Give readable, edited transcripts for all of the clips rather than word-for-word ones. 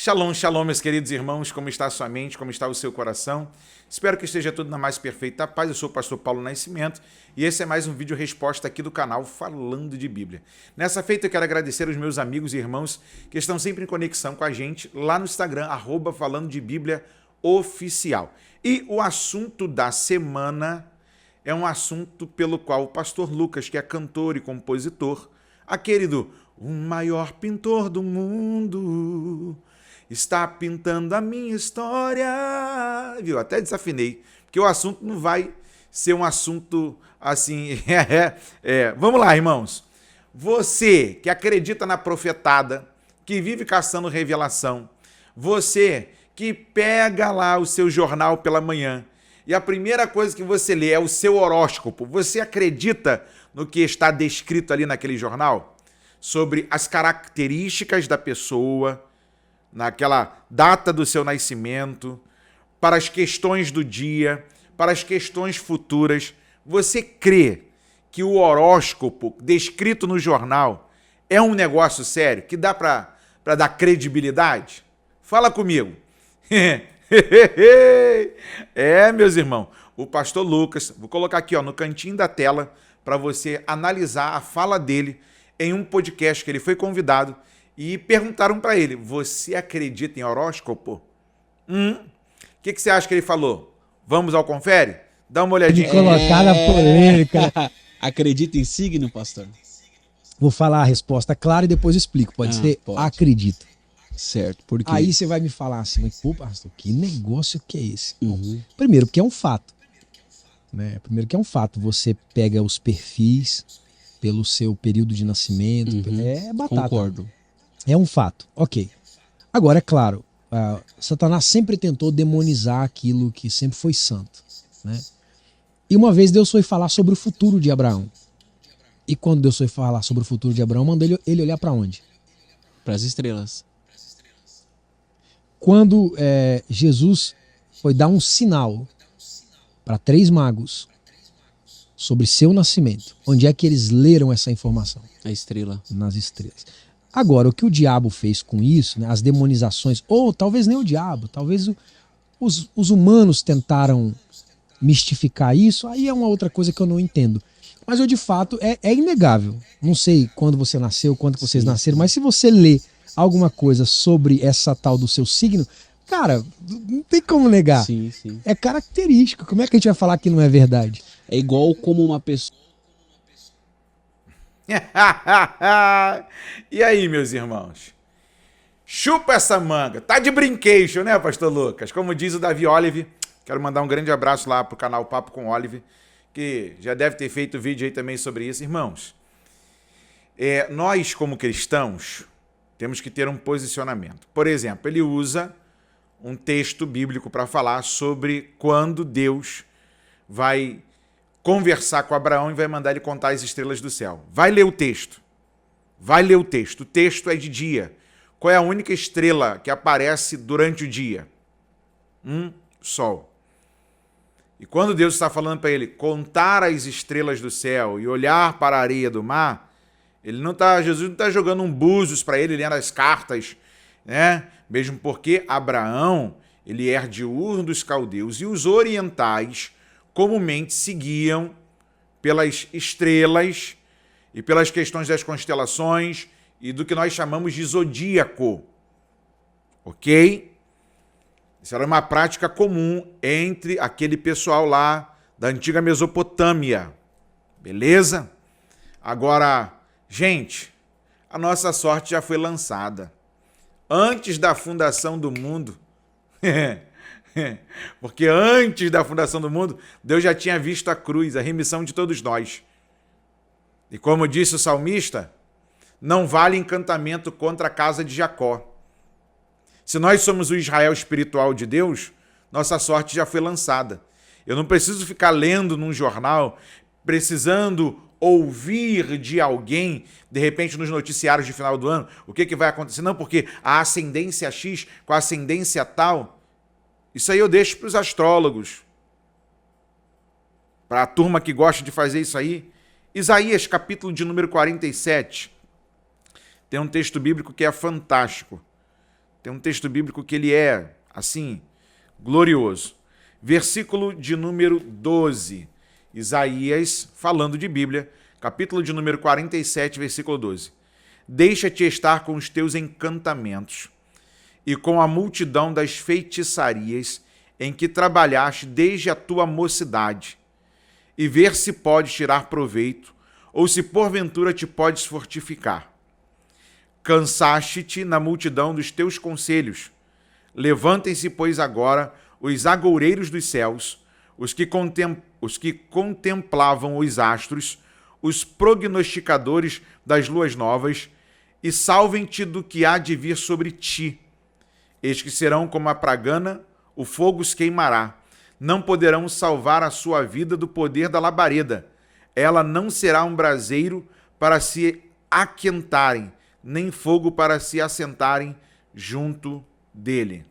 Shalom, shalom, meus queridos irmãos, como está a sua mente, como está o seu coração? Espero que esteja tudo na mais perfeita paz. Eu sou o pastor Paulo Nascimento e esse é mais um vídeo resposta aqui do canal Falando de Bíblia. Nessa feita eu quero agradecer aos meus amigos e irmãos que estão sempre em conexão com a gente lá no Instagram, @Falando de Bíblia Oficial. E o assunto da semana é um assunto pelo qual o pastor Lucas, que é cantor e compositor, aquele do "O maior pintor do mundo está pintando a minha história", viu? Até desafinei, porque o assunto não vai ser um assunto assim. Vamos lá, irmãos. Você que acredita na profetada, que vive caçando revelação, você que pega lá o seu jornal pela manhã e a primeira coisa que você lê é o seu horóscopo, você acredita no que está descrito ali naquele jornal? Sobre as características da pessoa, naquela data do seu nascimento, para as questões do dia, para as questões futuras. Você crê que o horóscopo descrito no jornal é um negócio sério, que dá para dar credibilidade? Fala comigo. Meus irmãos, o pastor Lucas, vou colocar aqui no cantinho da tela para você analisar a fala dele em um podcast que ele foi convidado. E perguntaram para ele: você acredita em horóscopo? O que você acha que ele falou? Vamos ao confere? Dá uma olhadinha. Me colocar na polêmica. Acredita em signo, pastor? Vou falar a resposta clara e depois explico. Pode ser? Pode. Acredito. Certo, por quê? Aí você vai me falar assim, mas pô, pastor, que negócio que é esse? Primeiro, porque é um fato. Né? Primeiro que é um fato. Você pega os perfis pelo seu período de nascimento. É batata. Concordo. É um fato, ok. Agora, é claro, Satanás sempre tentou demonizar aquilo que sempre foi santo. Né? E uma vez Deus foi falar sobre o futuro de Abraão. E quando Deus foi falar sobre o futuro de Abraão, mandou ele olhar para onde? Para as estrelas. Quando Jesus foi dar um sinal para 3 magos sobre seu nascimento, onde é que eles leram essa informação? A estrela. Nas estrelas. Agora, o que o diabo fez com isso, né, as demonizações, ou talvez nem o diabo, talvez os humanos tentaram mistificar isso, aí é uma outra coisa que eu não entendo. Mas eu, de fato, é inegável. Não sei quando você nasceu, quando vocês nasceram, mas se você lê alguma coisa sobre essa tal do seu signo, cara, não tem como negar. Sim, sim. É característico. Como é que a gente vai falar que não é verdade? É igual como uma pessoa... E aí, meus irmãos? Chupa essa manga. Tá de brincation, né, pastor Lucas? Como diz o Davi Olive, quero mandar um grande abraço lá pro canal Papo com Olive, que já deve ter feito vídeo aí também sobre isso. Irmãos, nós como cristãos temos que ter um posicionamento. Por exemplo, ele usa um texto bíblico para falar sobre quando Deus vai conversar com Abraão e vai mandar ele contar as estrelas do céu. Vai ler o texto. Vai ler o texto. O texto é de dia. Qual é a única estrela que aparece durante o dia? Sol. E quando Deus está falando para ele contar as estrelas do céu e olhar para a areia do mar, Jesus não está jogando um búzios para ele, lendo as cartas, né? Mesmo porque Abraão, ele é de Ur dos caldeus, e os orientais comumente seguiam pelas estrelas e pelas questões das constelações e do que nós chamamos de zodíaco. Ok? Isso era uma prática comum entre aquele pessoal lá da antiga Mesopotâmia. Beleza? Agora, gente, a nossa sorte já foi lançada. Antes da fundação do mundo... Porque antes da fundação do mundo, Deus já tinha visto a cruz, a remissão de todos nós. E como disse o salmista, não vale encantamento contra a casa de Jacó. Se nós somos o Israel espiritual de Deus, nossa sorte já foi lançada. Eu não preciso ficar lendo num jornal, precisando ouvir de alguém, de repente nos noticiários de final do ano, o que vai acontecer. Não, porque a ascendência X com a ascendência tal... Isso aí eu deixo para os astrólogos. Para a turma que gosta de fazer isso aí. Isaías, capítulo de número 47. Tem um texto bíblico que é fantástico. Tem um texto bíblico que ele é, assim, glorioso. Versículo de número 12. Isaías, falando de Bíblia, capítulo de número 47, versículo 12. Deixa-te estar com os teus encantamentos e com a multidão das feitiçarias em que trabalhaste desde a tua mocidade, e ver se podes tirar proveito, ou se porventura te podes fortificar. Cansaste-te na multidão dos teus conselhos. Levantem-se, pois, agora os agoureiros dos céus, os que contemplavam os astros, os prognosticadores das luas novas, e salvem-te do que há de vir sobre ti. Eis que serão como a pragana, o fogo os queimará. Não poderão salvar a sua vida do poder da labareda. Ela não será um braseiro para se aquentarem, nem fogo para se assentarem junto dele.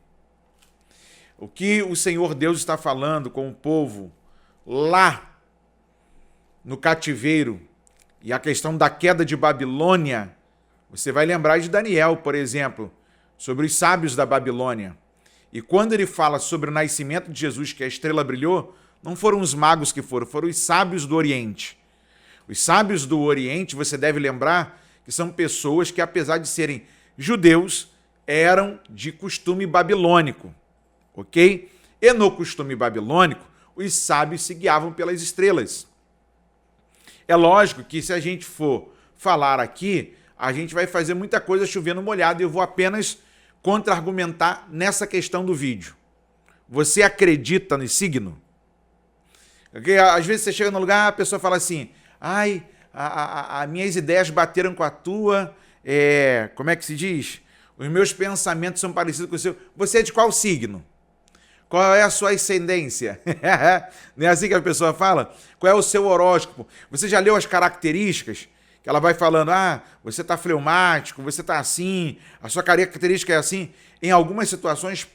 O que o Senhor Deus está falando com o povo lá no cativeiro e a questão da queda de Babilônia, você vai lembrar de Daniel, por exemplo, sobre os sábios da Babilônia. E quando ele fala sobre o nascimento de Jesus, que a estrela brilhou, não foram os magos que foram os sábios do Oriente. Os sábios do Oriente, você deve lembrar, que são pessoas que, apesar de serem judeus, eram de costume babilônico. Ok? E no costume babilônico, os sábios se guiavam pelas estrelas. É lógico que se a gente for falar aqui, a gente vai fazer muita coisa chovendo molhado e eu vou apenas contra-argumentar nessa questão do vídeo. Você acredita no signo? Okay? Às vezes você chega no lugar, a pessoa fala assim, ai, as minhas ideias bateram com a tua, como é que se diz? Os meus pensamentos são parecidos com o seu. Você é de qual signo? Qual é a sua ascendência? Não é assim que a pessoa fala? Qual é o seu horóscopo? Você já leu as características? Que ela vai falando, você está fleumático, você está assim, a sua característica é assim. Em algumas situações,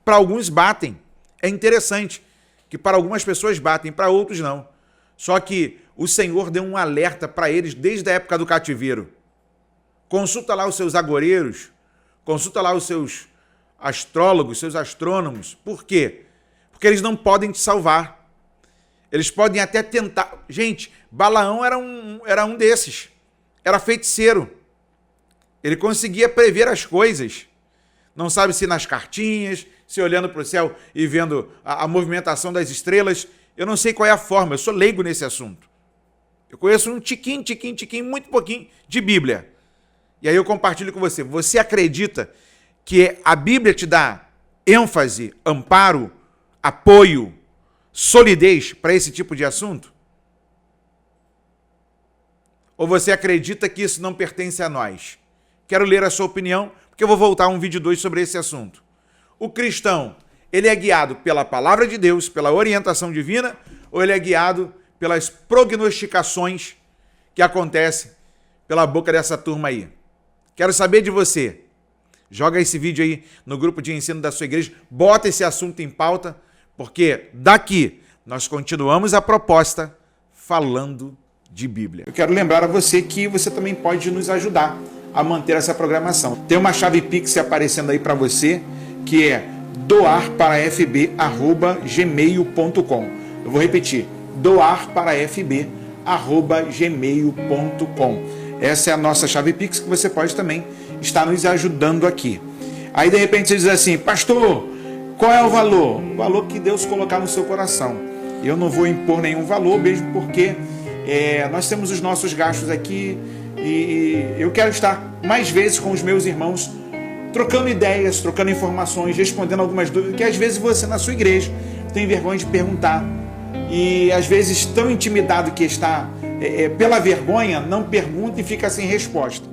para alguns batem. É interessante que para algumas pessoas batem, para outros não. Só que o Senhor deu um alerta para eles desde a época do cativeiro. Consulta lá os seus agoreiros, consulta lá os seus astrólogos, seus astrônomos. Por quê? Porque eles não podem te salvar. Eles podem até tentar. Gente, Balaão era um desses. Era feiticeiro. Ele conseguia prever as coisas. Não sabe se nas cartinhas, se olhando para o céu e vendo a movimentação das estrelas. Eu não sei qual é a forma, eu sou leigo nesse assunto. Eu conheço um tiquinho, muito pouquinho de Bíblia. E aí eu compartilho com você. Você acredita que a Bíblia te dá ênfase, amparo, apoio, solidez para esse tipo de assunto? Ou você acredita que isso não pertence a nós? Quero ler a sua opinião, porque eu vou voltar a um vídeo 2 sobre esse assunto. O cristão, ele é guiado pela palavra de Deus, pela orientação divina, ou ele é guiado pelas prognosticações que acontecem pela boca dessa turma aí? Quero saber de você. Joga esse vídeo aí no grupo de ensino da sua igreja, bota esse assunto em pauta, porque daqui nós continuamos a proposta falando de Bíblia. Eu quero lembrar a você que você também pode nos ajudar a manter essa programação. Tem uma chave Pix aparecendo aí para você, que é doarparafb@gmail.com. Eu vou repetir, doarparafb@gmail.com. Essa é a nossa chave Pix que você pode também estar nos ajudando aqui. Aí de repente você diz assim, pastor, qual é o valor? O valor que Deus colocar no seu coração. Eu não vou impor nenhum valor, mesmo porque nós temos os nossos gastos aqui e eu quero estar mais vezes com os meus irmãos, trocando ideias, trocando informações, respondendo algumas dúvidas que às vezes você na sua igreja tem vergonha de perguntar e às vezes tão intimidado que está pela vergonha, não pergunta e fica sem resposta.